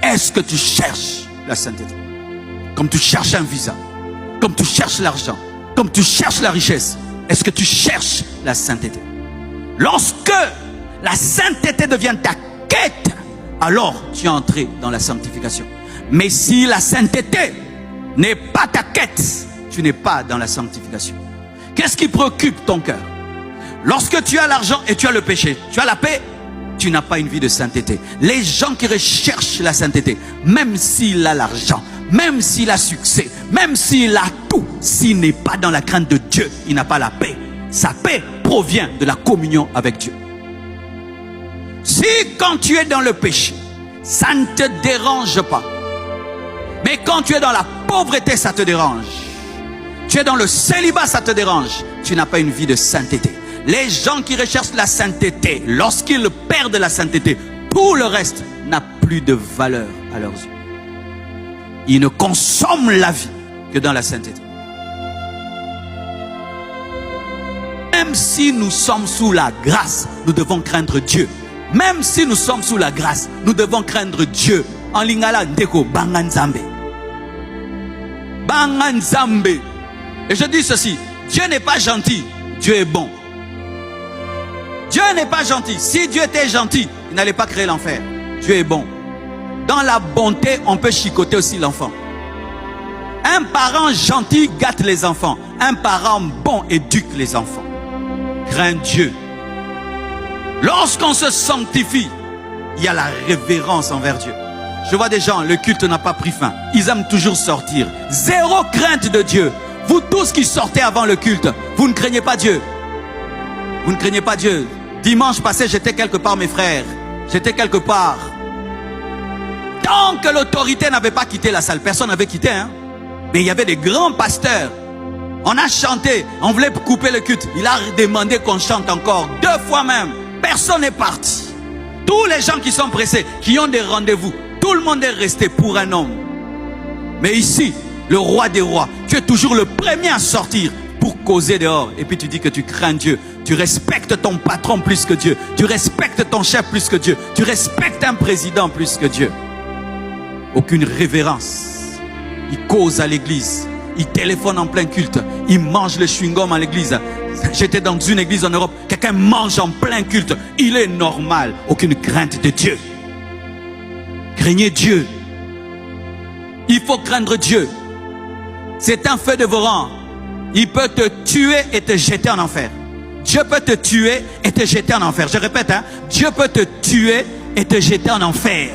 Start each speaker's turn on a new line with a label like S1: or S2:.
S1: Est-ce que tu cherches la sainteté? Comme tu cherches un visa, comme tu cherches l'argent, comme tu cherches la richesse, est-ce que tu cherches la sainteté? Lorsque la sainteté devient ta quête, alors tu es entré dans la sanctification. Mais si la sainteté n'est pas ta quête, tu n'es pas dans la sanctification. Qu'est-ce qui préoccupe ton cœur? Lorsque tu as l'argent et tu as le péché, tu as la paix, tu n'as pas une vie de sainteté. Les gens qui recherchent la sainteté, même s'il a l'argent, même s'il a succès, même s'il a tout, s'il n'est pas dans la crainte de Dieu, il n'a pas la paix. Sa paix provient de la communion avec Dieu. Si quand tu es dans le péché, ça ne te dérange pas, mais quand tu es dans la pauvreté, ça te dérange. Tu es dans le célibat, ça te dérange. Tu n'as pas une vie de sainteté. Les gens qui recherchent la sainteté, lorsqu'ils perdent la sainteté, tout le reste n'a plus de valeur à leurs yeux. Ils ne consomment la vie que dans la sainteté. Même si nous sommes sous la grâce, nous devons craindre Dieu. Même si nous sommes sous la grâce, nous devons craindre Dieu. En lingala ndeko banganzambe. Banganzambe. Et je dis ceci, Dieu n'est pas gentil, Dieu est bon. Dieu n'est pas gentil. Si Dieu était gentil, il n'allait pas créer l'enfer. Dieu est bon. Dans la bonté, on peut chicoter aussi l'enfant. Un parent gentil gâte les enfants. Un parent bon éduque les enfants. Crains Dieu. Lorsqu'on se sanctifie, il y a la révérence envers Dieu. Je vois des gens, le culte n'a pas pris fin. Ils aiment toujours sortir. Zéro crainte de Dieu. Vous tous qui sortez avant le culte, vous ne craignez pas Dieu. Vous ne craignez pas Dieu. Dimanche passé, j'étais quelque part, mes frères. J'étais quelque part. Tant que l'autorité n'avait pas quitté la salle, personne n'avait quitté, hein. Mais il y avait des grands pasteurs. On a chanté, on voulait couper le culte. Il a demandé qu'on chante encore, 2 fois même. Personne n'est parti. Tous les gens qui sont pressés, qui ont des rendez-vous, tout le monde est resté pour un homme. Mais ici, le roi des rois, tu es toujours le premier à sortir pour causer dehors. Et puis tu dis que tu crains Dieu. Tu respectes ton patron plus que Dieu. Tu respectes ton chef plus que Dieu. Tu respectes un président plus que Dieu. Aucune révérence. Il cause à l'église. Il téléphone en plein culte. Il mange le chewing-gum à l'église. J'étais dans une église en Europe. Quelqu'un mange en plein culte. Il est normal. Aucune crainte de Dieu. Craignez Dieu. Il faut craindre Dieu. C'est un feu dévorant. Il peut te tuer et te jeter en enfer. Dieu peut te tuer et te jeter en enfer. Je répète, hein, Dieu peut te tuer et te jeter en enfer.